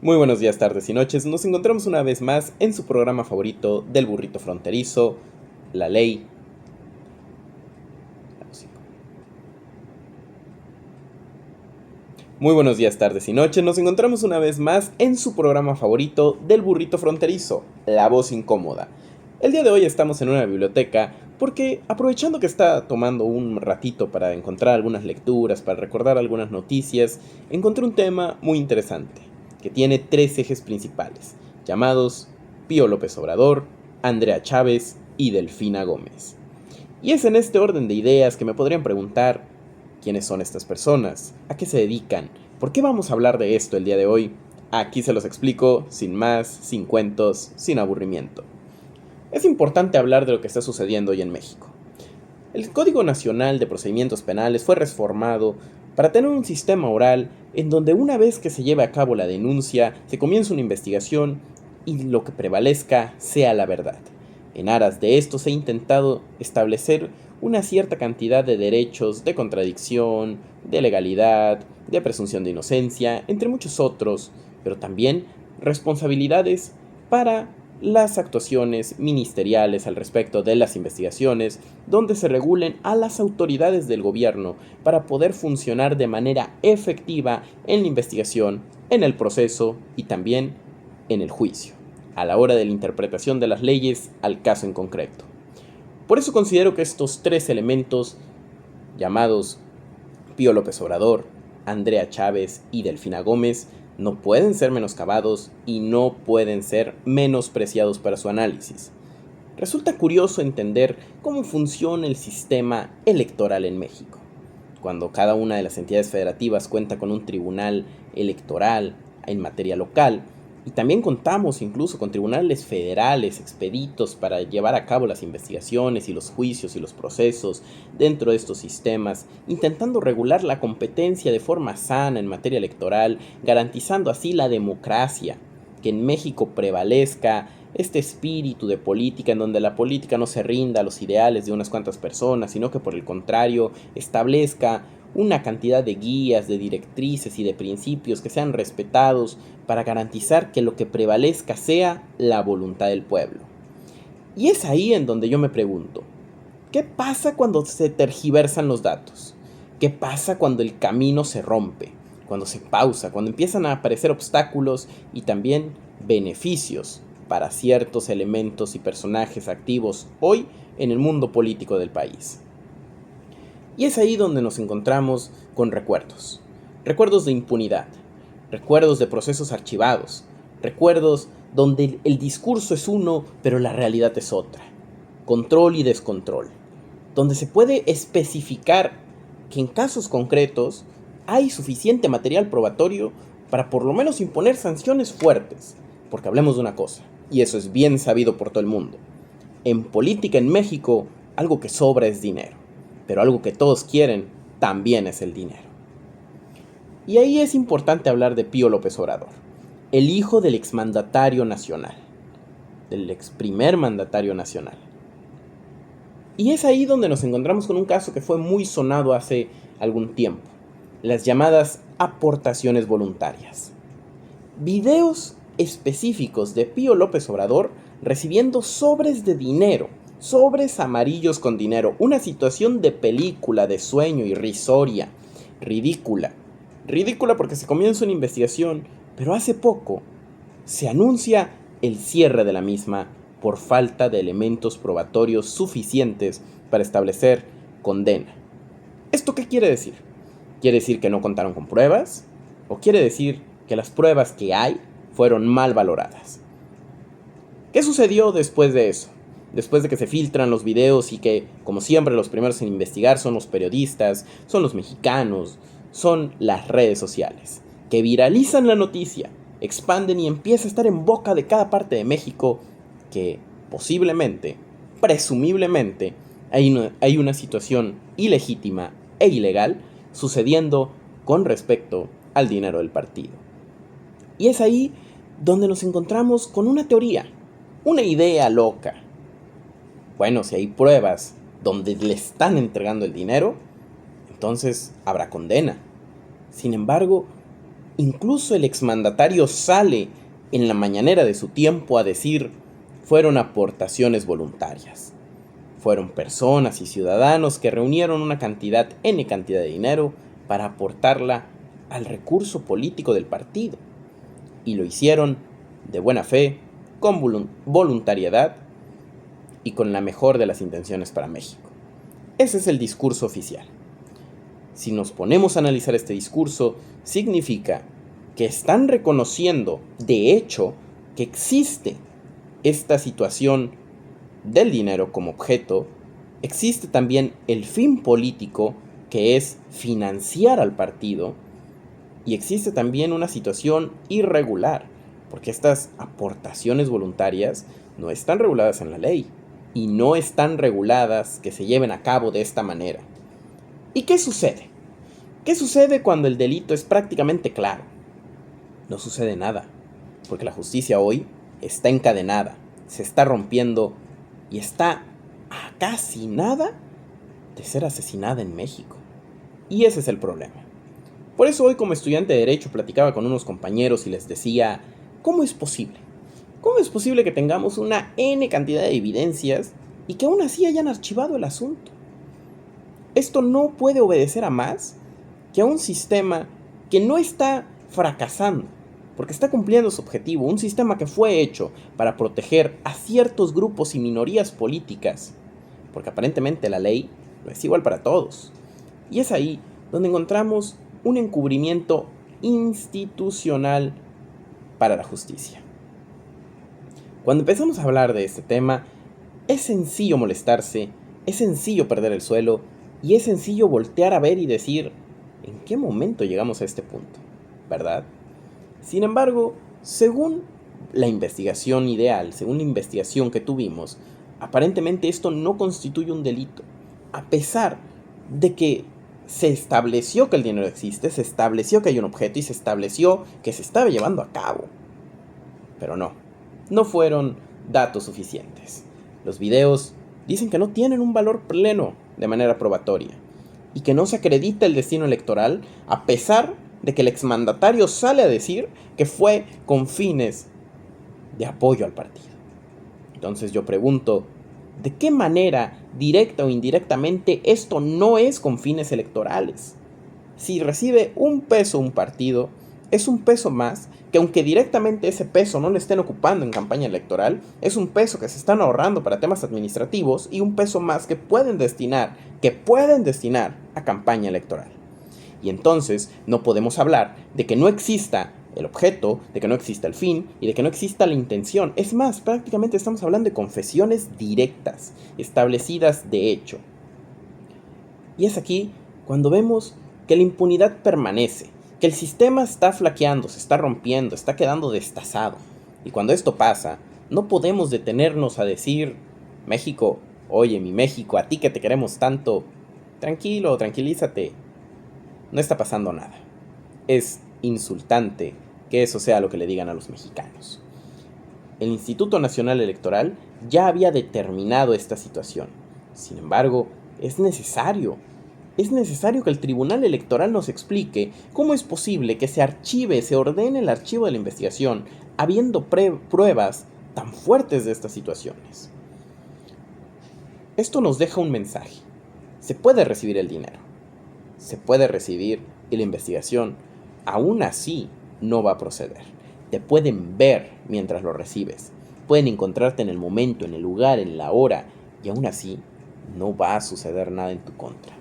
Muy buenos días, tardes y noches. Nos encontramos una vez más en su programa favorito del burrito fronterizo, La Ley. Muy buenos días, tardes y noches. Nos encontramos una vez más en su programa favorito del burrito fronterizo, La Voz Incómoda. El día de hoy estamos en una biblioteca porque, aprovechando que está tomando un ratito para encontrar algunas lecturas, para recordar algunas noticias, encontré un tema muy interesante, que tiene tres ejes principales, llamados Pío López Obrador, Andrea Chávez y Delfina Gómez. Y es en este orden de ideas que me podrían preguntar quiénes son estas personas, a qué se dedican, por qué vamos a hablar de esto el día de hoy. Aquí se los explico, sin más, sin cuentos, sin aburrimiento. Es importante hablar de lo que está sucediendo hoy en México. El Código Nacional de Procedimientos Penales fue reformado para tener un sistema oral en donde una vez que se lleve a cabo la denuncia, se comienza una investigación y lo que prevalezca sea la verdad. En aras de esto se ha intentado establecer una cierta cantidad de derechos de contradicción, de legalidad, de presunción de inocencia, entre muchos otros, pero también responsabilidades para las actuaciones ministeriales al respecto de las investigaciones, donde se regulen a las autoridades del gobierno para poder funcionar de manera efectiva en la investigación, en el proceso y también en el juicio, a la hora de la interpretación de las leyes al caso en concreto. Por eso considero que estos tres elementos, llamados Pío López Obrador, Andrea Chávez y Delfina Gómez, no pueden ser menoscabados y no pueden ser menospreciados para su análisis. Resulta curioso entender cómo funciona el sistema electoral en México. Cuando cada una de las entidades federativas cuenta con un tribunal electoral en materia local, y también contamos incluso con tribunales federales expeditos para llevar a cabo las investigaciones y los juicios y los procesos dentro de estos sistemas, intentando regular la competencia de forma sana en materia electoral, garantizando así la democracia, que en México prevalezca este espíritu de política en donde la política no se rinda a los ideales de unas cuantas personas, sino que por el contrario establezca una cantidad de guías, de directrices y de principios que sean respetados para garantizar que lo que prevalezca sea la voluntad del pueblo. Y es ahí en donde yo me pregunto, ¿qué pasa cuando se tergiversan los datos? ¿Qué pasa cuando el camino se rompe? Cuando se pausa, cuando empiezan a aparecer obstáculos y también beneficios para ciertos elementos y personajes activos hoy en el mundo político del país. Y es ahí donde nos encontramos con recuerdos. Recuerdos de impunidad, recuerdos de procesos archivados, recuerdos donde el discurso es uno, pero la realidad es otra. Control y descontrol, donde se puede especificar que en casos concretos hay suficiente material probatorio para por lo menos imponer sanciones fuertes. Porque hablemos de una cosa, y eso es bien sabido por todo el mundo. En política en México, algo que sobra es dinero, pero algo que todos quieren también es el dinero. Y ahí es importante hablar de Pío López Obrador, el hijo del exmandatario nacional, del ex primer mandatario nacional. Y es ahí donde nos encontramos con un caso que fue muy sonado hace algún tiempo, las llamadas aportaciones voluntarias. Videos específicos de Pío López Obrador recibiendo sobres de dinero, sobres amarillos con dinero, una situación de película, de sueño, irrisoria, ridícula. Ridícula porque se comienza una investigación, pero hace poco se anuncia el cierre de la misma por falta de elementos probatorios suficientes para establecer condena. ¿Esto qué quiere decir? ¿Quiere decir que no contaron con pruebas? ¿O quiere decir que las pruebas que hay fueron mal valoradas? ¿Qué sucedió después de eso? Después de que se filtran los videos y que, como siempre, los primeros en investigar son los periodistas, son los mexicanos, son las redes sociales, que viralizan la noticia, expanden y empieza a estar en boca de cada parte de México que posiblemente, presumiblemente, hay una situación ilegítima e ilegal sucediendo con respecto al dinero del partido. Y es ahí donde nos encontramos con una teoría, una idea loca. Bueno, si hay pruebas donde le están entregando el dinero, entonces habrá condena. Sin embargo, Incluso el exmandatario sale en la mañanera de su tiempo a decir: fueron aportaciones voluntarias. Fueron personas y ciudadanos que reunieron una N cantidad de dinero para aportarla al recurso político del partido. Y lo hicieron de buena fe, con voluntariedad y con la mejor de las intenciones para México. Ese es el discurso oficial. Si nos ponemos a analizar este discurso, significa que están reconociendo, de hecho, que existe esta situación del dinero como objeto. Existe también el fin político, que es financiar al partido, y existe también una situación irregular, porque estas aportaciones voluntarias no están reguladas en la ley, y no están reguladas que se lleven a cabo de esta manera. ¿Y qué sucede? ¿Qué sucede cuando el delito es prácticamente claro? No sucede nada, porque la justicia hoy está encadenada, se está rompiendo y está a casi nada de ser asesinada en México. Y ese es el problema. Por eso hoy, como estudiante de Derecho, platicaba con unos compañeros y les decía: ¿cómo es posible? ¿Cómo es posible que tengamos una N cantidad de evidencias y que aún así hayan archivado el asunto? Esto no puede obedecer a más que a un sistema que no está fracasando, porque está cumpliendo su objetivo, un sistema que fue hecho para proteger a ciertos grupos y minorías políticas, porque aparentemente la ley no es igual para todos. Y es ahí donde encontramos un encubrimiento institucional para la justicia. Cuando empezamos a hablar de este tema, es sencillo molestarse, es sencillo perder el suelo y es sencillo voltear a ver y decir: ¿en qué momento llegamos a este punto? ¿Verdad? Sin embargo, según la investigación ideal, según la investigación que tuvimos, aparentemente esto no constituye un delito, a pesar de que se estableció que el dinero existe, se estableció que hay un objeto y se estableció que se estaba llevando a cabo. Pero no fueron datos suficientes. Los videos dicen que no tienen un valor pleno de manera probatoria y que no se acredita el destino electoral, a pesar de que el exmandatario sale a decir que fue con fines de apoyo al partido. Entonces yo pregunto: ¿de qué manera, directa o indirectamente, esto no es con fines electorales? Si recibe un peso un partido, es un peso más que, aunque directamente ese peso no lo estén ocupando en campaña electoral, es un peso que se están ahorrando para temas administrativos y un peso más que pueden destinar a campaña electoral. Y entonces no podemos hablar de que no exista el objeto, de que no exista el fin y de que no exista la intención. Es más, prácticamente estamos hablando de confesiones directas, establecidas de hecho. Y es aquí cuando vemos que la impunidad permanece, que el sistema está flaqueando, se está rompiendo, está quedando destazado. Y cuando esto pasa, no podemos detenernos a decir: México, oye, mi México, a ti que te queremos tanto, tranquilo, tranquilízate, no está pasando nada. Es insultante que eso sea lo que le digan a los mexicanos. El Instituto Nacional Electoral ya había determinado esta situación. Sin embargo, es necesario que el Tribunal Electoral nos explique cómo es posible que se ordene el archivo de la investigación, habiendo pruebas tan fuertes de estas situaciones. Esto nos deja un mensaje. Se puede recibir el dinero, se puede recibir, y la investigación aún así no va a proceder. Te pueden ver mientras lo recibes, pueden encontrarte en el momento, en el lugar, en la hora, y aún así no va a suceder nada en tu contra.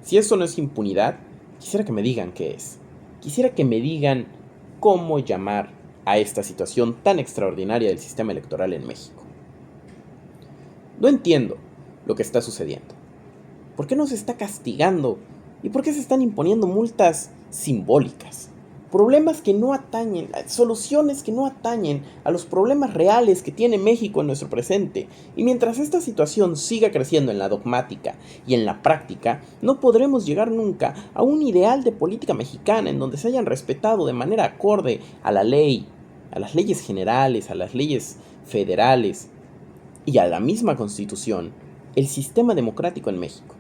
Si eso no es impunidad, quisiera que me digan qué es. Quisiera que me digan cómo llamar a esta situación tan extraordinaria del sistema electoral en México. No entiendo lo que está sucediendo. ¿Por qué no se está castigando? ¿Y por qué se están imponiendo multas simbólicas? Problemas que no atañen, soluciones que no atañen a los problemas reales que tiene México en nuestro presente. Y mientras esta situación siga creciendo en la dogmática y en la práctica, no podremos llegar nunca a un ideal de política mexicana en donde se hayan respetado de manera acorde a la ley, a las leyes generales, a las leyes federales y a la misma Constitución, el sistema democrático en México.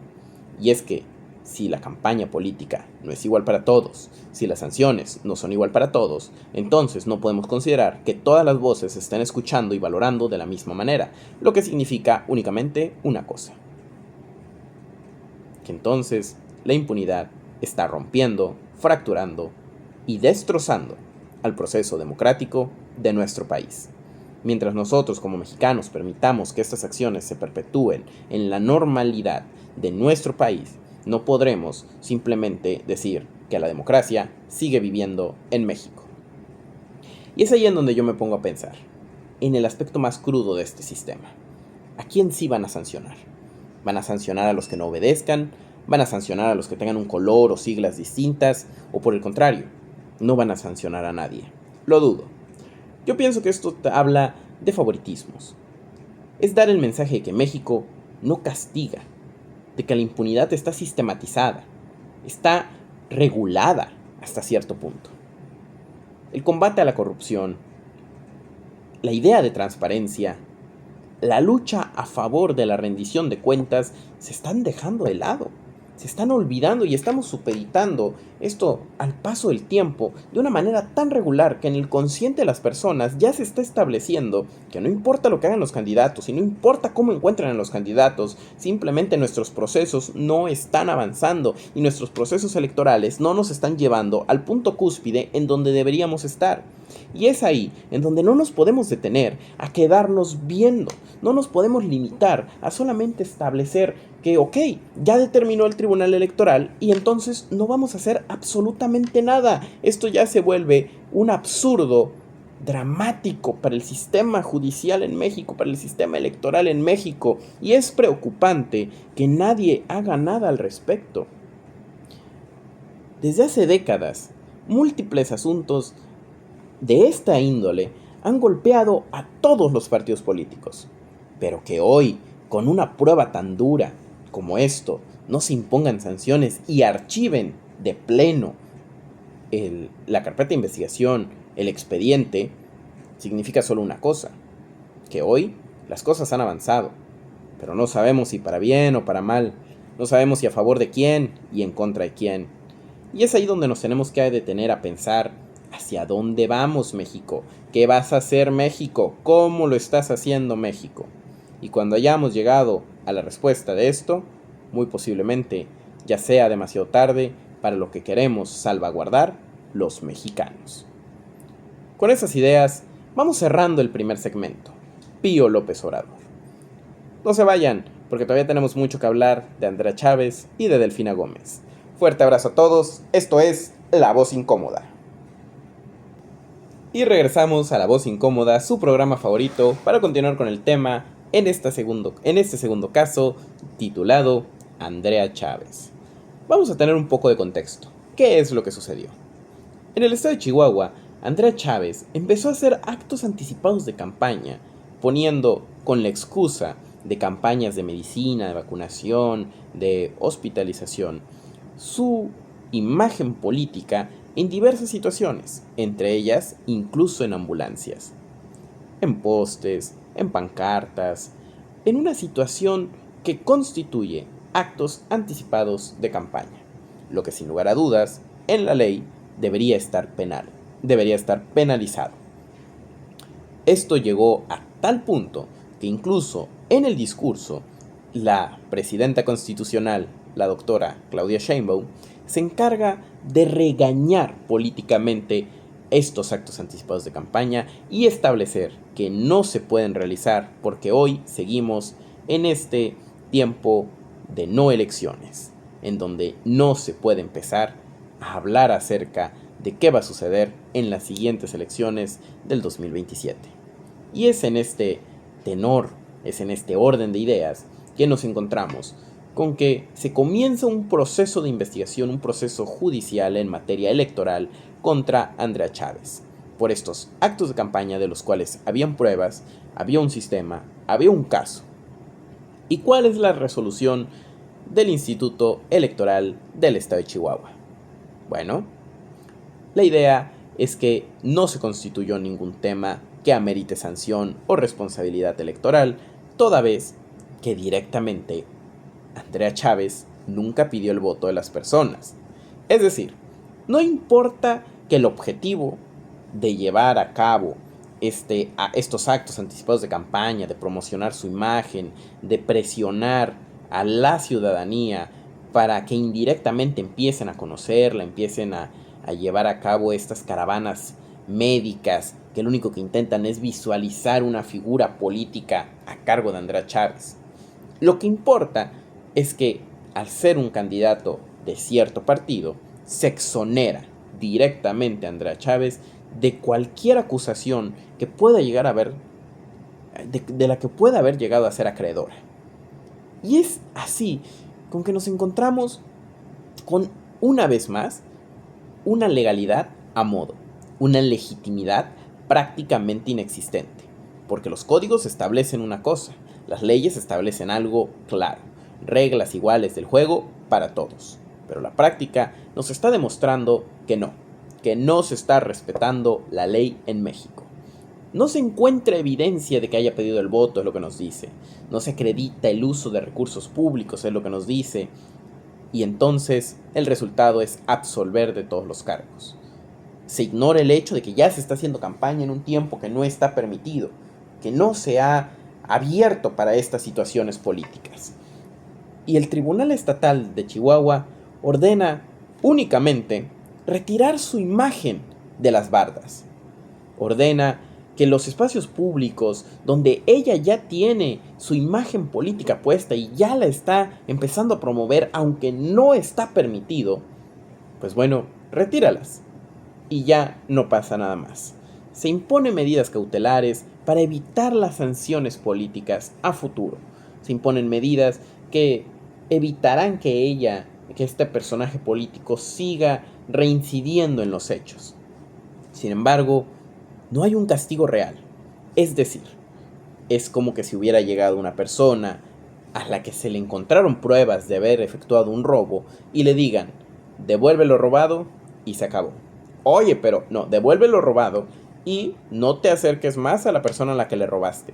Y es que, si la campaña política no es igual para todos, si las sanciones no son igual para todos, entonces no podemos considerar que todas las voces se estén escuchando y valorando de la misma manera, lo que significa únicamente una cosa: que entonces la impunidad está rompiendo, fracturando y destrozando al proceso democrático de nuestro país. Mientras nosotros como mexicanos permitamos que estas acciones se perpetúen en la normalidad de nuestro país, no podremos simplemente decir que la democracia sigue viviendo en México. Y es ahí en donde yo me pongo a pensar, en el aspecto más crudo de este sistema. ¿A quién sí van a sancionar? ¿Van a sancionar a los que no obedezcan? ¿Van a sancionar a los que tengan un color o siglas distintas? ¿O por el contrario, no van a sancionar a nadie? Lo dudo. Yo pienso que esto habla de favoritismos. Es dar el mensaje de que México no castiga, de que la impunidad está sistematizada, está regulada hasta cierto punto. El combate a la corrupción, la idea de transparencia, la lucha a favor de la rendición de cuentas se están dejando de lado. Se están olvidando y estamos supeditando esto al paso del tiempo de una manera tan regular que en el consciente de las personas ya se está estableciendo que no importa lo que hagan los candidatos y no importa cómo encuentren a los candidatos, simplemente nuestros procesos no están avanzando y nuestros procesos electorales no nos están llevando al punto cúspide en donde deberíamos estar. Y es ahí en donde no nos podemos detener a quedarnos viendo, no nos podemos limitar a solamente establecer que, ya determinó el Tribunal Electoral y entonces no vamos a hacer absolutamente nada. Esto ya se vuelve un absurdo dramático para el sistema judicial en México, para el sistema electoral en México, y es preocupante que nadie haga nada al respecto. Desde hace décadas, múltiples asuntos de esta índole han golpeado a todos los partidos políticos, pero que hoy, con una prueba tan dura como esto, no se impongan sanciones y archiven de pleno la carpeta de investigación, el expediente, significa solo una cosa: que hoy las cosas han avanzado, pero no sabemos si para bien o para mal, no sabemos si a favor de quién y en contra de quién. Y es ahí donde nos tenemos que detener a pensar: ¿hacia dónde vamos, México? ¿Qué vas a hacer, México? ¿Cómo lo estás haciendo, México? Y cuando hayamos llegado a la respuesta de esto, muy posiblemente ya sea demasiado tarde para lo que queremos salvaguardar los mexicanos. Con esas ideas, vamos cerrando el primer segmento. Pío López Obrador. No se vayan, porque todavía tenemos mucho que hablar de Andrea Chávez y de Delfina Gómez. Fuerte abrazo a todos, esto es La Voz Incómoda. Y regresamos a La Voz Incómoda, su programa favorito, para continuar con el tema en este segundo caso, titulado Andrea Chávez. Vamos a tener un poco de contexto. ¿Qué es lo que sucedió? En el estado de Chihuahua, Andrea Chávez empezó a hacer actos anticipados de campaña, poniendo con la excusa de campañas de medicina, de vacunación, de hospitalización, su imagen política en diversas situaciones, entre ellas incluso en ambulancias, en postes, en pancartas, en una situación que constituye actos anticipados de campaña, lo que sin lugar a dudas, en la ley, debería estar penalizado. Esto llegó a tal punto que incluso en el discurso, la presidenta constitucional, la doctora Claudia Sheinbaum, se encarga de regañar políticamente estos actos anticipados de campaña y establecer que no se pueden realizar porque hoy seguimos en este tiempo de no elecciones, en donde no se puede empezar a hablar acerca de qué va a suceder en las siguientes elecciones del 2027. Y es en este tenor, es en este orden de ideas que nos encontramos con que se comienza un proceso de investigación, un proceso judicial en materia electoral contra Andrea Chávez, por estos actos de campaña de los cuales habían pruebas, había un sistema, había un caso. ¿Y cuál es la resolución del Instituto Electoral del Estado de Chihuahua? Bueno, la idea es que no se constituyó ningún tema que amerite sanción o responsabilidad electoral, toda vez que directamente Andrea Chávez nunca pidió el voto de las personas. Es decir, no importa que el objetivo de llevar a cabo estos actos anticipados de campaña, de promocionar su imagen, de presionar a la ciudadanía para que indirectamente empiecen a conocerla, empiecen a llevar a cabo estas caravanas médicas que lo único que intentan es visualizar una figura política a cargo de Andrea Chávez. Lo que importa es que al ser un candidato de cierto partido, se exonera directamente a Andrea Chávez de cualquier acusación que pueda llegar a haber, de la que pueda haber llegado a ser acreedora. Y es así con que nos encontramos con, una vez más, una legalidad a modo, una legitimidad prácticamente inexistente, porque los códigos establecen una cosa, las leyes establecen algo claro, reglas iguales del juego para todos, pero la práctica nos está demostrando que no se está respetando la ley en México. No se encuentra evidencia de que haya pedido el voto, es lo que nos dice. No se acredita el uso de recursos públicos, es lo que nos dice. Y entonces el resultado es absolver de todos los cargos. Se ignora el hecho de que ya se está haciendo campaña en un tiempo que no está permitido, que no se ha abierto para estas situaciones políticas. Y el Tribunal Estatal de Chihuahua ordena únicamente retirar su imagen de las bardas. Ordena que los espacios públicos donde ella ya tiene su imagen política puesta y ya la está empezando a promover, aunque no está permitido, pues bueno, retíralas. Y ya no pasa nada más. Se imponen medidas cautelares para evitar las sanciones políticas a futuro. Se imponen medidas que evitarán que este personaje político siga reincidiendo en los hechos. Sin embargo, no hay un castigo real. Es decir, es como que si hubiera llegado una persona a la que se le encontraron pruebas de haber efectuado un robo y le digan, devuelve lo robado y se acabó. Oye, pero no, devuelve lo robado y no te acerques más a la persona a la que le robaste.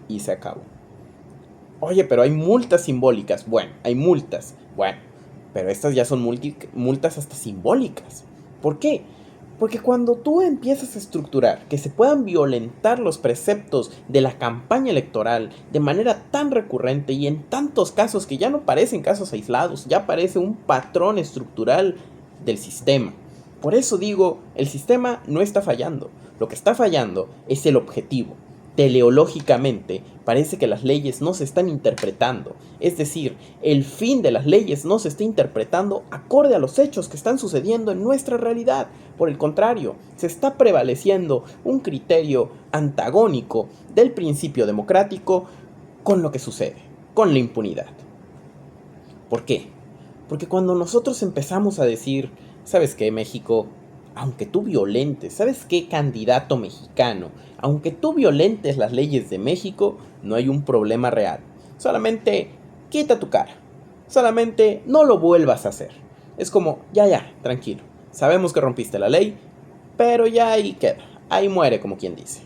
Y se acabó. Oye, pero hay multas simbólicas. Bueno, hay multas. Bueno, pero estas ya son multas hasta simbólicas. ¿Por qué? Porque cuando tú empiezas a estructurar que se puedan violentar los preceptos de la campaña electoral de manera tan recurrente y en tantos casos que ya no parecen casos aislados, ya parece un patrón estructural del sistema. Por eso digo, el sistema no está fallando. Lo que está fallando es el objetivo. Teleológicamente, parece que las leyes no se están interpretando. Es decir, el fin de las leyes no se está interpretando acorde a los hechos que están sucediendo en nuestra realidad. Por el contrario, se está prevaleciendo un criterio antagónico del principio democrático con lo que sucede, con la impunidad. ¿Por qué? Porque cuando nosotros empezamos a decir, ¿sabes qué, México? Aunque tú violentes, ¿sabes qué, candidato mexicano? Aunque tú violentes las leyes de México, no hay un problema real. Solamente quita tu cara. Solamente no lo vuelvas a hacer. Es como, ya, tranquilo. Sabemos que rompiste la ley, pero ya ahí queda. Ahí muere, como quien dice.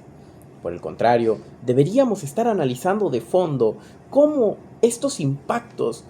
Por el contrario, deberíamos estar analizando de fondo cómo estos impactos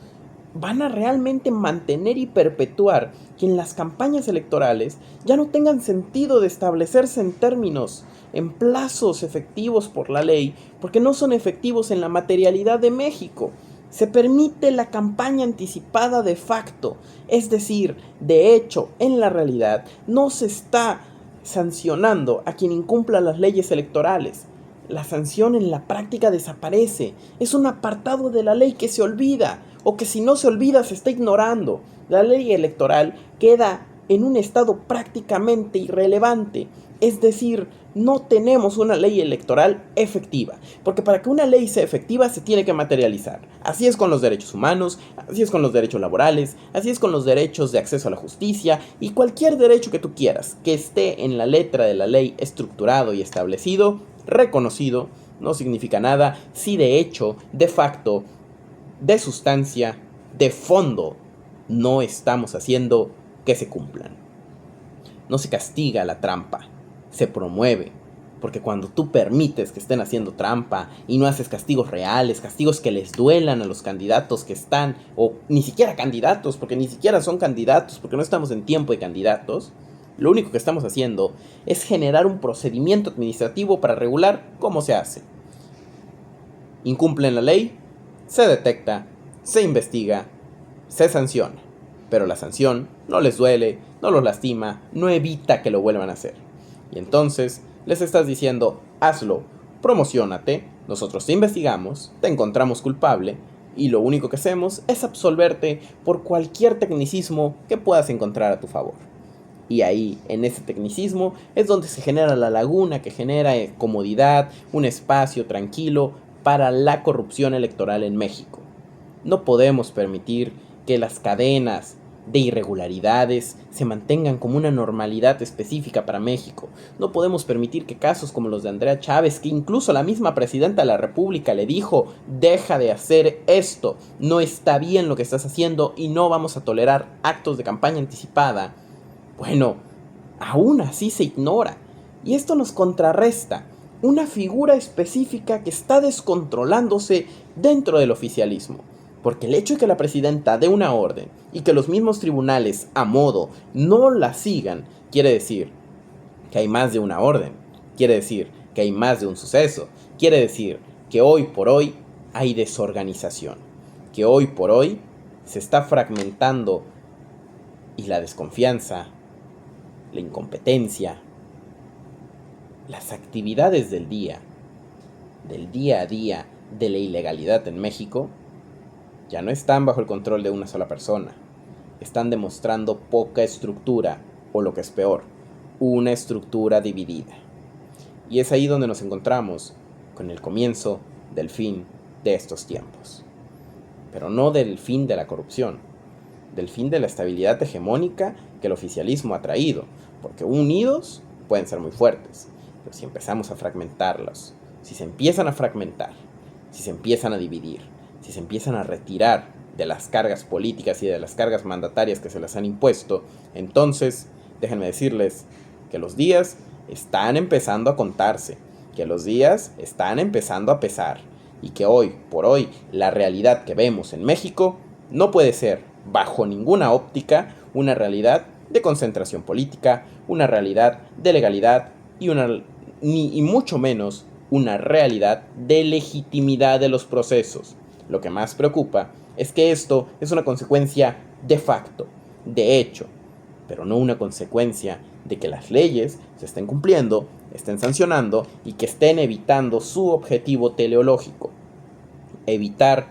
van a realmente mantener y perpetuar que en las campañas electorales ya no tengan sentido de establecerse en términos, en plazos efectivos por la ley, porque no son efectivos en la materialidad de México. Se permite la campaña anticipada de facto, es decir, de hecho, en la realidad, no se está sancionando a quien incumpla las leyes electorales. La sanción en la práctica desaparece, es un apartado de la ley que se olvida, o que si no se olvida se está ignorando. La ley electoral queda en un estado prácticamente irrelevante, es decir, no tenemos una ley electoral efectiva, porque para que una ley sea efectiva se tiene que materializar. Así es con los derechos humanos, así es con los derechos laborales, así es con los derechos de acceso a la justicia y cualquier derecho que tú quieras, que esté en la letra de la ley estructurado y establecido, reconocido, no significa nada si de hecho, de facto, de sustancia, de fondo, no estamos haciendo que se cumplan. No se castiga la trampa, se promueve, Porque cuando tú permites que estén haciendo trampa y no haces castigos reales, castigos que les duelan a los candidatos que están, o ni siquiera candidatos, porque ni siquiera son candidatos, porque no estamos en tiempo de candidatos, lo único que estamos haciendo es generar un procedimiento administrativo para regular cómo se hace. Incumplen la ley, se detecta, se investiga, se sanciona. Pero la sanción no les duele, no los lastima, no evita que lo vuelvan a hacer. Y entonces les estás diciendo, hazlo, promociónate, nosotros te investigamos, te encontramos culpable, y lo único que hacemos es absolverte por cualquier tecnicismo que puedas encontrar a tu favor. Y ahí, en ese tecnicismo, es donde se genera la laguna que genera comodidad, un espacio tranquilo para la corrupción electoral en México. No podemos permitir que las cadenas de irregularidades se mantengan como una normalidad específica para México. No podemos permitir que casos como los de Andrea Chávez, que incluso la misma presidenta de la República le dijo, deja de hacer esto, no está bien lo que estás haciendo y no vamos a tolerar actos de campaña anticipada. Bueno, aún así se ignora. Y esto nos contrarresta una figura específica que está descontrolándose dentro del oficialismo. Porque el hecho de que la presidenta dé una orden y que los mismos tribunales a modo no la sigan, quiere decir que hay más de una orden, quiere decir que hay más de un suceso, quiere decir que hoy por hoy hay desorganización, que hoy por hoy se está fragmentando y la desconfianza, la incompetencia, las actividades del día a día de la ilegalidad en México, ya no están bajo el control de una sola persona. Están demostrando poca estructura, o lo que es peor, una estructura dividida. Y es ahí donde nos encontramos con el comienzo del fin de estos tiempos. Pero no del fin de la corrupción, del fin de la estabilidad hegemónica que el oficialismo ha traído, porque unidos pueden ser muy fuertes, pero si empezamos a fragmentarlos, si se empiezan a fragmentar, si se empiezan a dividir, si se empiezan a retirar de las cargas políticas y de las cargas mandatarias que se les han impuesto, entonces déjenme decirles que los días están empezando a contarse, que los días están empezando a pesar, y que hoy por hoy la realidad que vemos en México no puede ser, bajo ninguna óptica, una realidad de concentración política, una realidad de legalidad y mucho menos una realidad de legitimidad de los procesos. Lo que más preocupa es que esto es una consecuencia de facto, de hecho, pero no una consecuencia de que las leyes se estén cumpliendo, estén sancionando y que estén evitando su objetivo teleológico. Evitar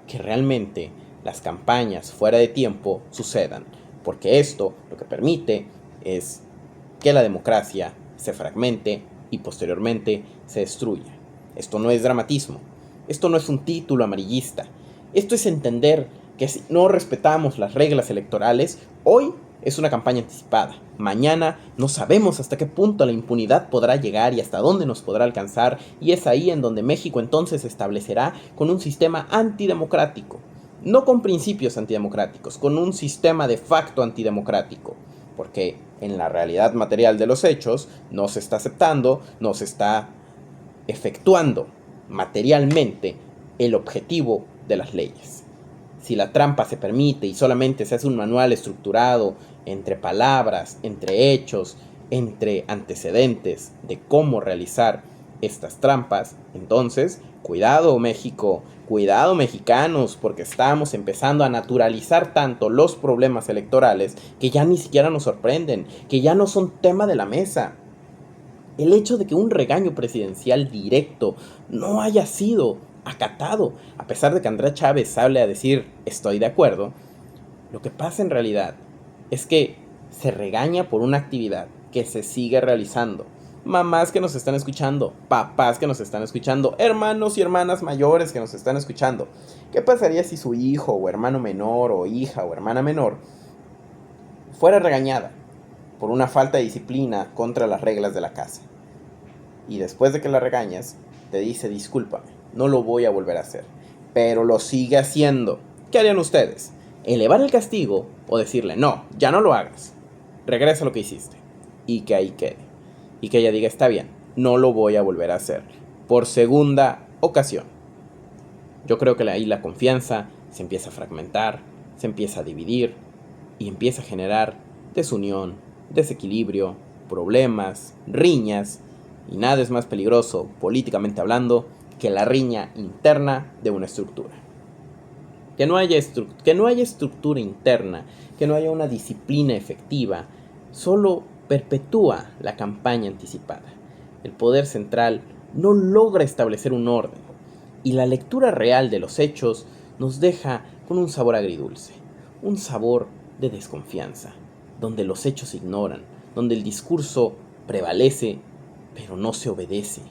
que realmente las campañas fuera de tiempo sucedan, porque esto lo que permite es que la democracia se fragmente y posteriormente se destruya. Esto no es dramatismo, esto no es un título amarillista, esto es entender que si no respetamos las reglas electorales, hoy es una campaña anticipada. Mañana no sabemos hasta qué punto la impunidad podrá llegar y hasta dónde nos podrá alcanzar, y es ahí en donde México entonces se establecerá con un sistema antidemocrático. No con principios antidemocráticos, con un sistema de facto antidemocrático. Porque en la realidad material de los hechos no se está aceptando, no se está efectuando materialmente el objetivo de las leyes. Si la trampa se permite y solamente se hace un manual estructurado entre palabras, entre hechos, entre antecedentes de cómo realizar estas trampas, entonces, cuidado México, cuidado mexicanos, porque estamos empezando a naturalizar tanto los problemas electorales que ya ni siquiera nos sorprenden, que ya no son tema de la mesa. El hecho de que un regaño presidencial directo no haya sido acatado, a pesar de que Andrea Chávez sale a decir estoy de acuerdo, lo que pasa en realidad es que se regaña por una actividad que se sigue realizando. Mamás que nos están escuchando, papás que nos están escuchando, hermanos y hermanas mayores que nos están escuchando. ¿Qué pasaría si su hijo o hermano menor o hija o hermana menor fuera regañada por una falta de disciplina contra las reglas de la casa? Y después de que la regañas, te dice discúlpame, no lo voy a volver a hacer, pero lo sigue haciendo. ¿Qué harían ustedes? ¿Elevar el castigo o decirle no, ya no lo hagas, regresa a lo que hiciste y que ahí quede? Y que ella diga está bien, no lo voy a volver a hacer. Por segunda ocasión. Yo creo que ahí la confianza se empieza a fragmentar, se empieza a dividir y empieza a generar desunión, desequilibrio, problemas, riñas, y nada es más peligroso, políticamente hablando, que la riña interna de una estructura. Que no haya estructura interna, que no haya una disciplina efectiva, solo perpetúa la campaña anticipada. El poder central no logra establecer un orden, y la lectura real de los hechos nos deja con un sabor agridulce, un sabor de desconfianza, donde los hechos se ignoran, donde el discurso prevalece, pero no se obedece.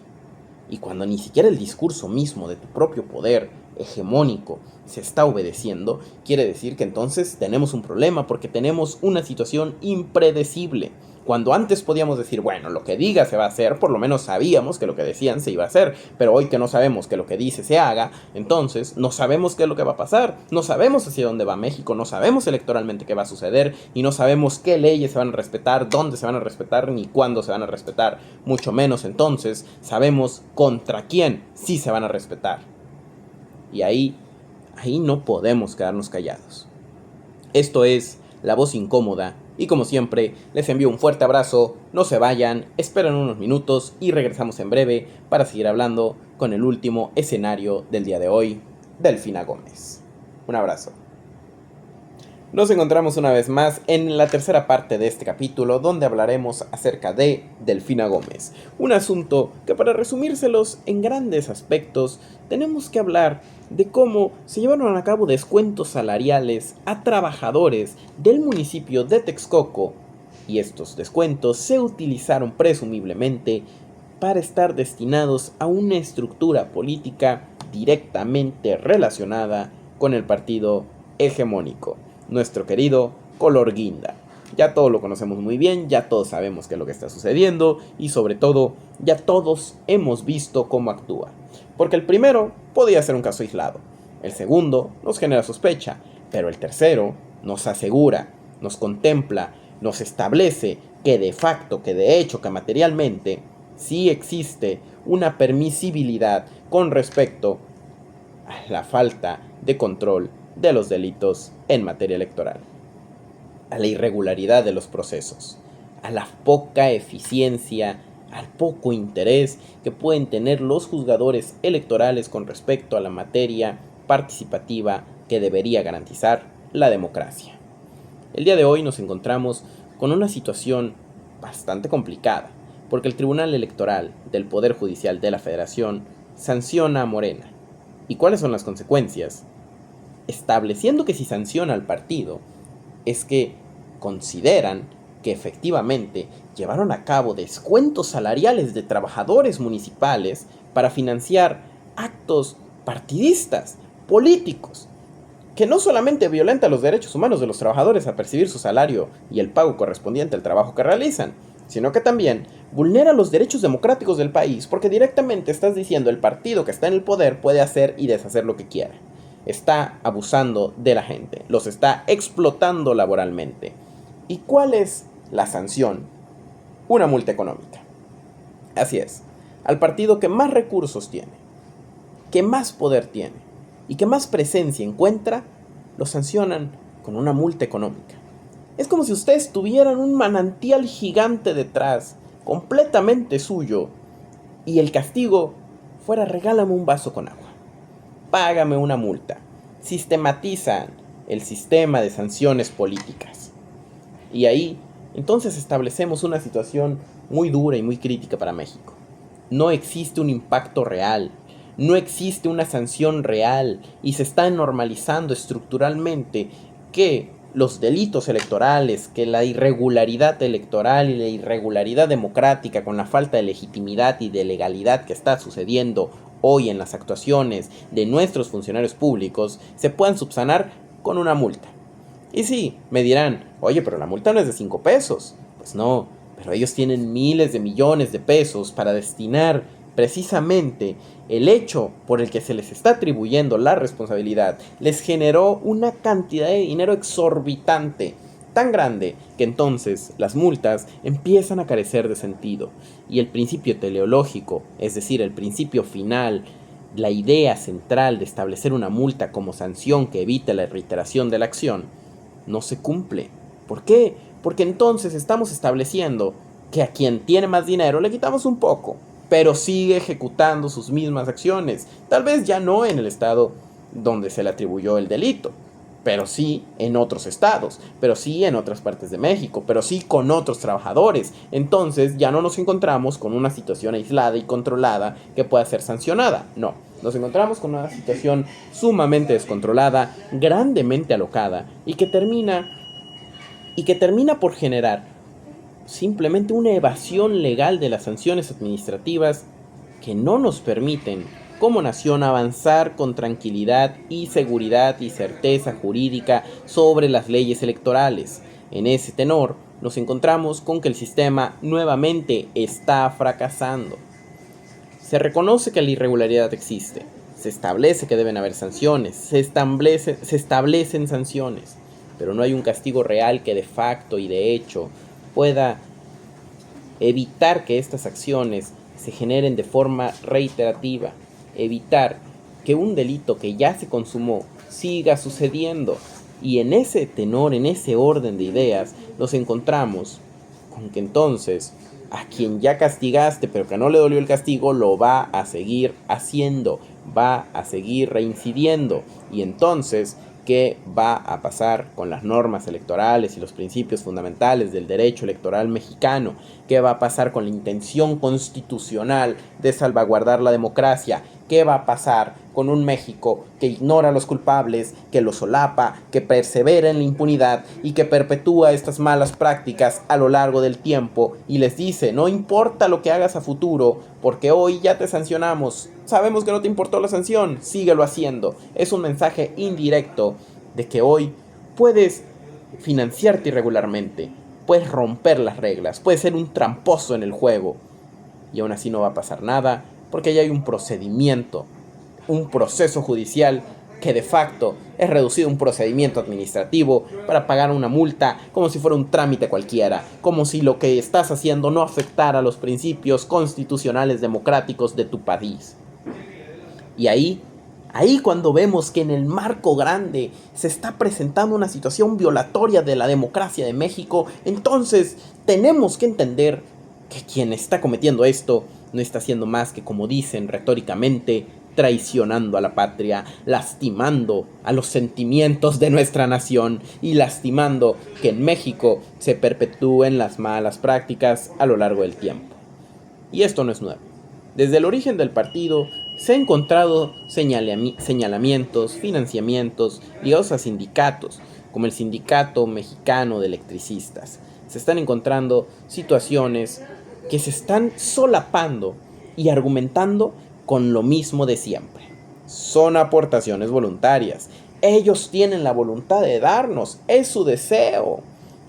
Y cuando ni siquiera el discurso mismo de tu propio poder hegemónico se está obedeciendo, quiere decir que entonces tenemos un problema porque tenemos una situación impredecible. Cuando antes podíamos decir, bueno, lo que diga se va a hacer, por lo menos sabíamos que lo que decían se iba a hacer, pero hoy que no sabemos que lo que dice se haga, entonces no sabemos qué es lo que va a pasar, no sabemos hacia dónde va México, no sabemos electoralmente qué va a suceder y no sabemos qué leyes se van a respetar, dónde se van a respetar ni cuándo se van a respetar, mucho menos entonces sabemos contra quién sí se van a respetar. Y ahí no podemos quedarnos callados. Esto es La Voz Incómoda. Y como siempre, les envío un fuerte abrazo, no se vayan, esperen unos minutos y regresamos en breve para seguir hablando con el último escenario del día de hoy, Delfina Gómez. Un abrazo. Nos encontramos una vez más en la tercera parte de este capítulo, donde hablaremos acerca de Delfina Gómez. Un asunto que, para resumírselos en grandes aspectos, tenemos que hablar de cómo se llevaron a cabo descuentos salariales a trabajadores del municipio de Texcoco, y estos descuentos se utilizaron presumiblemente para estar destinados a una estructura política directamente relacionada con el partido hegemónico, nuestro querido Color Guinda. Ya todos lo conocemos muy bien, ya todos sabemos qué es lo que está sucediendo y sobre todo ya todos hemos visto cómo actúa. Porque el primero podía ser un caso aislado, el segundo nos genera sospecha, pero el tercero nos asegura, nos contempla, nos establece que de facto, que de hecho, que materialmente sí existe una permisibilidad con respecto a la falta de control de los delitos en materia electoral, a la irregularidad de los procesos, a la poca eficiencia, al poco interés que pueden tener los juzgadores electorales con respecto a la materia participativa que debería garantizar la democracia. El día de hoy nos encontramos con una situación bastante complicada, porque el Tribunal Electoral del Poder Judicial de la Federación sanciona a Morena. ¿Y cuáles son las consecuencias? Estableciendo que si sanciona al partido, es que consideran que efectivamente llevaron a cabo descuentos salariales de trabajadores municipales para financiar actos partidistas, políticos, que no solamente violenta los derechos humanos de los trabajadores a percibir su salario y el pago correspondiente al trabajo que realizan, sino que también vulnera los derechos democráticos del país, porque directamente estás diciendo el partido que está en el poder puede hacer y deshacer lo que quiera. Está abusando de la gente, los está explotando laboralmente. ¿Y cuál es la sanción? Una multa económica. Así es, al partido que más recursos tiene, que más poder tiene y que más presencia encuentra, lo sancionan con una multa económica. Es como si ustedes tuvieran un manantial gigante detrás, completamente suyo, y el castigo fuera: regálame un vaso con agua, págame una multa. Sistematizan el sistema de sanciones políticas. Y ahí, entonces, establecemos una situación muy dura y muy crítica para México. No existe un impacto real, no existe una sanción real, y se está normalizando estructuralmente que los delitos electorales, que la irregularidad electoral y la irregularidad democrática con la falta de legitimidad y de legalidad que está sucediendo hoy en las actuaciones de nuestros funcionarios públicos se puedan subsanar con una multa. Y sí, me dirán, oye, pero la multa no es de 5 pesos. Pues no, pero ellos tienen miles de millones de pesos para destinar precisamente el hecho por el que se les está atribuyendo la responsabilidad. Les generó una cantidad de dinero exorbitante tan grande que entonces las multas empiezan a carecer de sentido y el principio teleológico, es decir, el principio final, la idea central de establecer una multa como sanción que evite la reiteración de la acción, no se cumple. ¿Por qué? Porque entonces estamos estableciendo que a quien tiene más dinero le quitamos un poco, pero sigue ejecutando sus mismas acciones, tal vez ya no en el estado donde se le atribuyó el delito, pero sí en otros estados, pero sí en otras partes de México, pero sí con otros trabajadores. Entonces ya no nos encontramos con una situación aislada y controlada que pueda ser sancionada. No, nos encontramos con una situación sumamente descontrolada, grandemente alocada y que termina por generar simplemente una evasión legal de las sanciones administrativas que no nos permiten como nación avanzar con tranquilidad y seguridad y certeza jurídica sobre las leyes electorales. En ese tenor, nos encontramos con que el sistema nuevamente está fracasando. Se reconoce que la irregularidad existe, se establece que deben haber sanciones, se establecen sanciones, pero no hay un castigo real que de facto y de hecho pueda evitar que estas acciones se generen de forma reiterativa, evitar que un delito que ya se consumó siga sucediendo. Y en ese tenor, en ese orden de ideas, nos encontramos con que entonces a quien ya castigaste pero que no le dolió el castigo, lo va a seguir haciendo, va a seguir reincidiendo. Y entonces, ¿qué va a pasar con las normas electorales y los principios fundamentales del derecho electoral mexicano? ¿Qué va a pasar con la intención constitucional de salvaguardar la democracia? ¿Qué va a pasar con un México que ignora a los culpables, que los solapa, que persevera en la impunidad y que perpetúa estas malas prácticas a lo largo del tiempo y les dice, no importa lo que hagas a futuro, porque hoy ya te sancionamos, sabemos que no te importó la sanción, síguelo haciendo? Es un mensaje indirecto de que hoy puedes financiarte irregularmente, puedes romper las reglas, puedes ser un tramposo en el juego y aún así no va a pasar nada porque ya hay un procedimiento, un proceso judicial que de facto es reducido a un procedimiento administrativo para pagar una multa como si fuera un trámite cualquiera, como si lo que estás haciendo no afectara los principios constitucionales democráticos de tu país. Y ahí cuando vemos que en el marco grande se está presentando una situación violatoria de la democracia de México, entonces tenemos que entender que quien está cometiendo esto no está haciendo más que, como dicen retóricamente, traicionando a la patria, lastimando a los sentimientos de nuestra nación y lastimando que en México se perpetúen las malas prácticas a lo largo del tiempo. Y esto no es nuevo. Desde el origen del partido se han encontrado señalamientos, financiamientos ligados a sindicatos, como el Sindicato Mexicano de Electricistas. Se están encontrando situaciones que se están solapando y argumentando con lo mismo de siempre. Son aportaciones voluntarias. Ellos tienen la voluntad de darnos, es su deseo.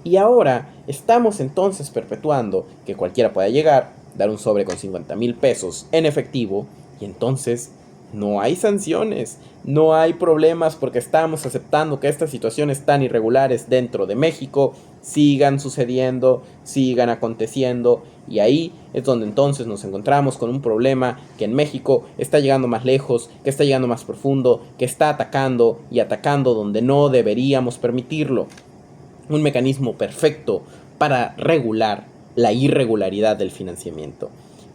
Y ahora estamos entonces perpetuando que cualquiera pueda llegar, dar un sobre con 50,000 pesos en efectivo y entonces no hay sanciones, no hay problemas porque estamos aceptando que estas situaciones tan irregulares dentro de México sigan sucediendo, sigan aconteciendo y ahí es donde entonces nos encontramos con un problema que en México está llegando más lejos, que está llegando más profundo, que está atacando y atacando donde no deberíamos permitirlo. Un mecanismo perfecto para regular la irregularidad del financiamiento,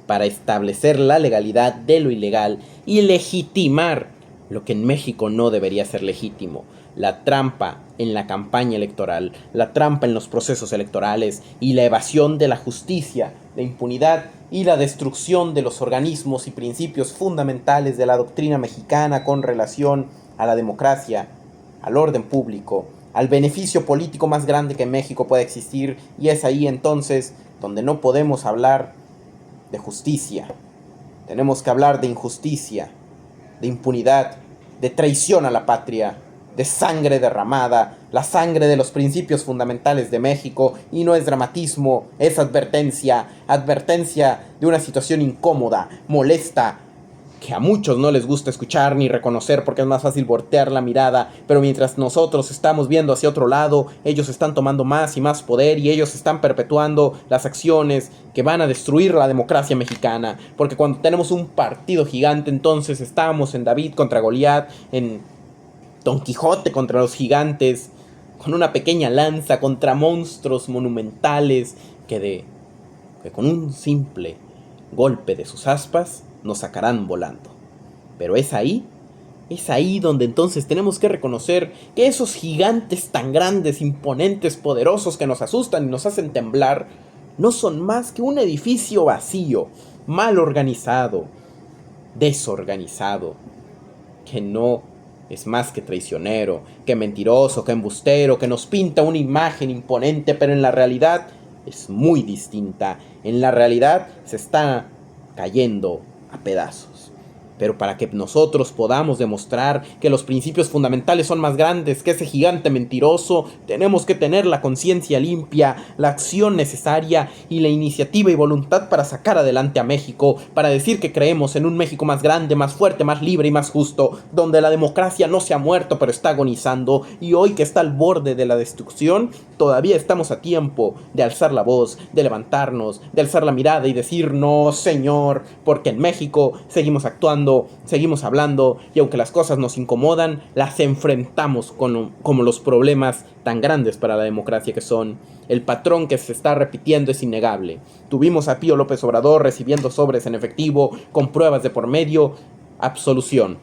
para establecer la legalidad de lo ilegal y legitimar lo que en México no debería ser legítimo, la trampa en la campaña electoral, la trampa en los procesos electorales y la evasión de la justicia, la impunidad y la destrucción de los organismos y principios fundamentales de la doctrina mexicana con relación a la democracia, al orden público, al beneficio político más grande que en México puede existir, y es ahí entonces donde no podemos hablar de justicia. Tenemos que hablar de injusticia, de impunidad, de traición a la patria, de sangre derramada, la sangre de los principios fundamentales de México, y no es dramatismo, es advertencia de una situación incómoda, molesta, que a muchos no les gusta escuchar ni reconocer porque es más fácil voltear la mirada, pero mientras nosotros estamos viendo hacia otro lado, ellos están tomando más y más poder y ellos están perpetuando las acciones que van a destruir la democracia mexicana, porque cuando tenemos un partido gigante, entonces estamos en David contra Goliat, en Don Quijote contra los gigantes, con una pequeña lanza contra monstruos monumentales que con un simple golpe de sus aspas nos sacarán volando. Pero es ahí donde entonces tenemos que reconocer que esos gigantes tan grandes, imponentes, poderosos que nos asustan y nos hacen temblar, no son más que un edificio vacío, mal organizado, desorganizado, que no es más que traicionero, que mentiroso, que embustero, que nos pinta una imagen imponente, pero en la realidad es muy distinta. En la realidad se está cayendo a pedazos. Pero para que nosotros podamos demostrar que los principios fundamentales son más grandes que ese gigante mentiroso, tenemos que tener la conciencia limpia, la acción necesaria y la iniciativa y voluntad para sacar adelante a México, para decir que creemos en un México más grande, más fuerte, más libre y más justo, donde la democracia no se ha muerto pero está agonizando, y hoy que está al borde de la destrucción, todavía estamos a tiempo de alzar la voz, de levantarnos, de alzar la mirada y decir no, señor, porque en México seguimos actuando, seguimos hablando, y aunque las cosas nos incomodan, las enfrentamos como los problemas tan grandes para la democracia que son. El patrón que se está repitiendo es innegable. Tuvimos a Pío López Obrador recibiendo sobres en efectivo, con pruebas de por medio, absolución.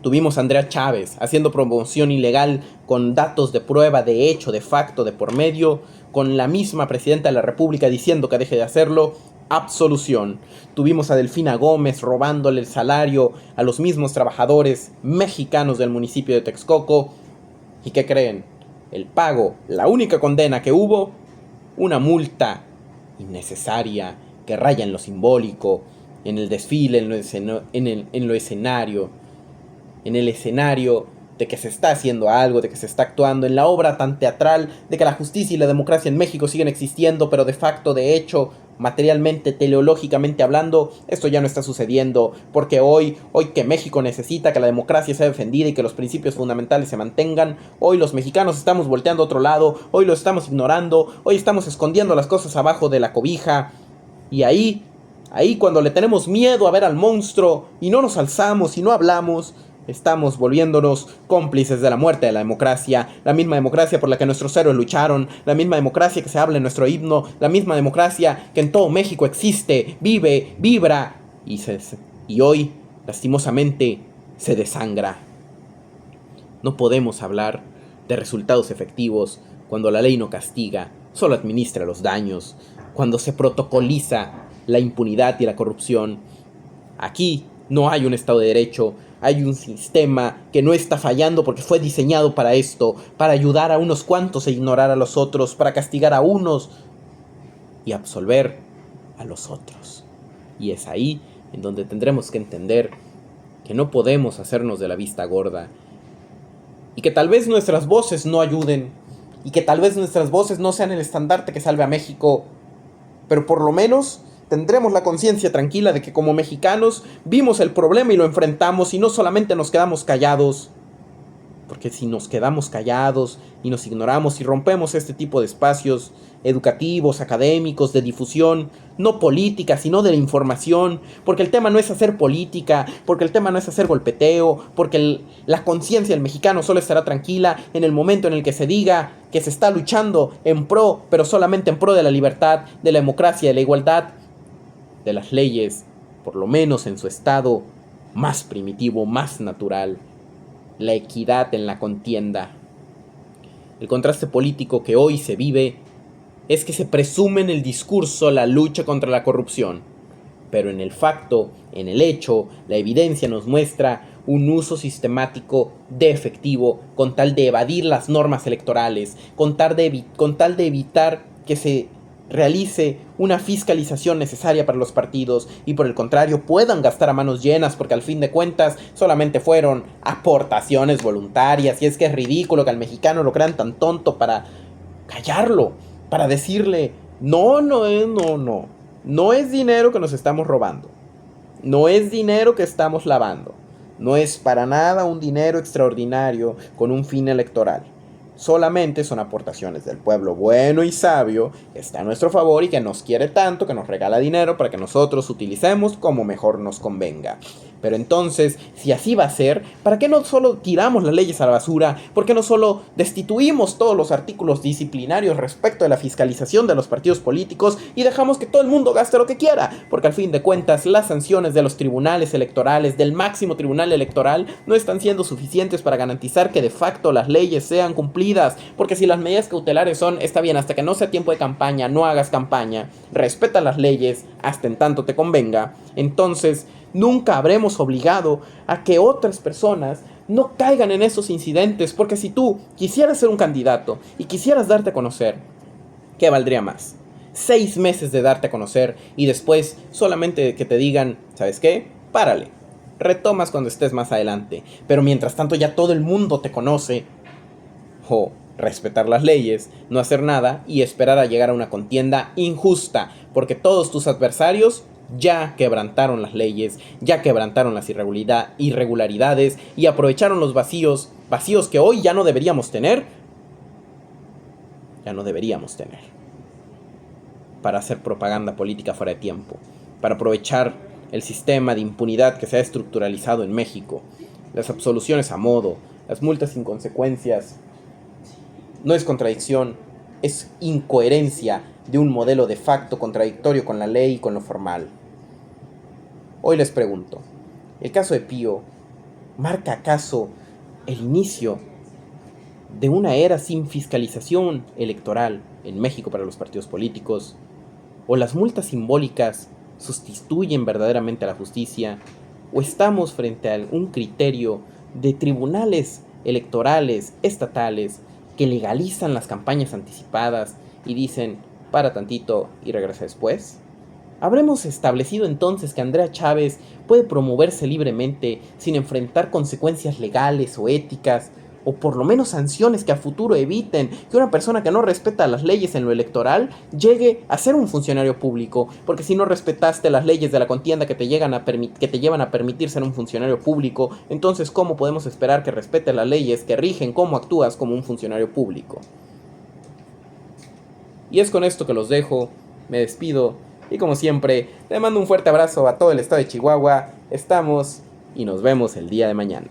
Tuvimos a Andrea Chávez haciendo promoción ilegal con datos de prueba, de hecho, de facto, de por medio, con la misma presidenta de la República diciendo que deje de hacerlo, absolución. Tuvimos a Delfina Gómez robándole el salario a los mismos trabajadores mexicanos del municipio de Texcoco. ¿Y qué creen? El pago, la única condena que hubo, una multa innecesaria que raya en lo simbólico, en el desfile, en el escenario de que se está haciendo algo, de que se está actuando, en la obra tan teatral de que la justicia y la democracia en México siguen existiendo, pero de facto, de hecho, materialmente, teleológicamente hablando, esto ya no está sucediendo, porque hoy que México necesita que la democracia sea defendida y que los principios fundamentales se mantengan, hoy los mexicanos estamos volteando a otro lado, hoy lo estamos ignorando, hoy estamos escondiendo las cosas abajo de la cobija, y ahí cuando le tenemos miedo a ver al monstruo y no nos alzamos y no hablamos, estamos volviéndonos cómplices de la muerte de la democracia, la misma democracia por la que nuestros héroes lucharon, la misma democracia que se habla en nuestro himno, la misma democracia que en todo México existe, vive, vibra y hoy, lastimosamente, se desangra. No podemos hablar de resultados efectivos cuando la ley no castiga, solo administra los daños, cuando se protocoliza la impunidad y la corrupción. Aquí no hay un Estado de Derecho, hay un sistema que no está fallando porque fue diseñado para esto, para ayudar a unos cuantos e ignorar a los otros, para castigar a unos y absolver a los otros. Y es ahí en donde tendremos que entender que no podemos hacernos de la vista gorda, y que tal vez nuestras voces no ayuden, y que tal vez nuestras voces no sean el estandarte que salve a México, pero por lo menos tendremos la conciencia tranquila de que como mexicanos vimos el problema y lo enfrentamos y no solamente nos quedamos callados. Porque si nos quedamos callados y nos ignoramos y rompemos este tipo de espacios educativos, académicos, de difusión, no política, sino de la información, porque el tema no es hacer política, porque el tema no es hacer golpeteo, porque la conciencia del mexicano solo estará tranquila en el momento en el que se diga que se está luchando en pro, pero solamente en pro de la libertad, de la democracia, de la igualdad, de las leyes, por lo menos en su estado más primitivo, más natural, la equidad en la contienda. El contraste político que hoy se vive es que se presume en el discurso la lucha contra la corrupción, pero en el facto, en el hecho, la evidencia nos muestra un uso sistemático de efectivo con tal de evadir las normas electorales, con tal de evitar que se realice una fiscalización necesaria para los partidos y por el contrario puedan gastar a manos llenas, porque al fin de cuentas solamente fueron aportaciones voluntarias, y es que es ridículo que al mexicano lo crean tan tonto para callarlo, para decirle no es dinero que nos estamos robando, No es dinero que estamos lavando. No es para nada un dinero extraordinario con un fin electoral. Solamente son aportaciones del pueblo bueno y sabio que está a nuestro favor y que nos quiere tanto que nos regala dinero para que nosotros utilicemos como mejor nos convenga. Pero entonces, si así va a ser, ¿para qué no solo tiramos las leyes a la basura? ¿Por qué no solo destituimos todos los artículos disciplinarios respecto de la fiscalización de los partidos políticos y dejamos que todo el mundo gaste lo que quiera? Porque al fin de cuentas, las sanciones de los tribunales electorales, del máximo tribunal electoral, no están siendo suficientes para garantizar que de facto las leyes sean cumplidas. Porque si las medidas cautelares son, está bien, hasta que no sea tiempo de campaña, no hagas campaña, respeta las leyes hasta en tanto te convenga, entonces nunca habremos obligado a que otras personas no caigan en esos incidentes. Porque si tú quisieras ser un candidato y quisieras darte a conocer, ¿qué valdría más? 6 meses de darte a conocer y después solamente que te digan, ¿sabes qué? Párale, retomas cuando estés más adelante. Pero mientras tanto ya todo el mundo te conoce. O respetar las leyes, no hacer nada y esperar a llegar a una contienda injusta, porque todos tus adversarios ya quebrantaron las leyes, ya quebrantaron las irregularidades y aprovecharon los vacíos que hoy ya no deberíamos tener, para hacer propaganda política fuera de tiempo, para aprovechar el sistema de impunidad que se ha estructuralizado en México, las absoluciones a modo, las multas sin consecuencias. No es contradicción, es incoherencia de un modelo de facto contradictorio con la ley y con lo formal. Hoy les pregunto, ¿el caso de Pío marca acaso el inicio de una era sin fiscalización electoral en México para los partidos políticos? ¿O las multas simbólicas sustituyen verdaderamente a la justicia? ¿O estamos frente a un criterio de tribunales electorales estatales que legalizan las campañas anticipadas y dicen, para tantito y regresa después? ¿Habremos establecido entonces que Andrea Chávez puede promoverse libremente sin enfrentar consecuencias legales o éticas, o por lo menos sanciones que a futuro eviten que una persona que no respeta las leyes en lo electoral llegue a ser un funcionario público? Porque si no respetaste las leyes de la contienda que te llevan a permitir ser un funcionario público, entonces ¿cómo podemos esperar que respete las leyes que rigen cómo actúas como un funcionario público? Y es con esto que los dejo, me despido y como siempre, le mando un fuerte abrazo a todo el estado de Chihuahua. Estamos y nos vemos el día de mañana.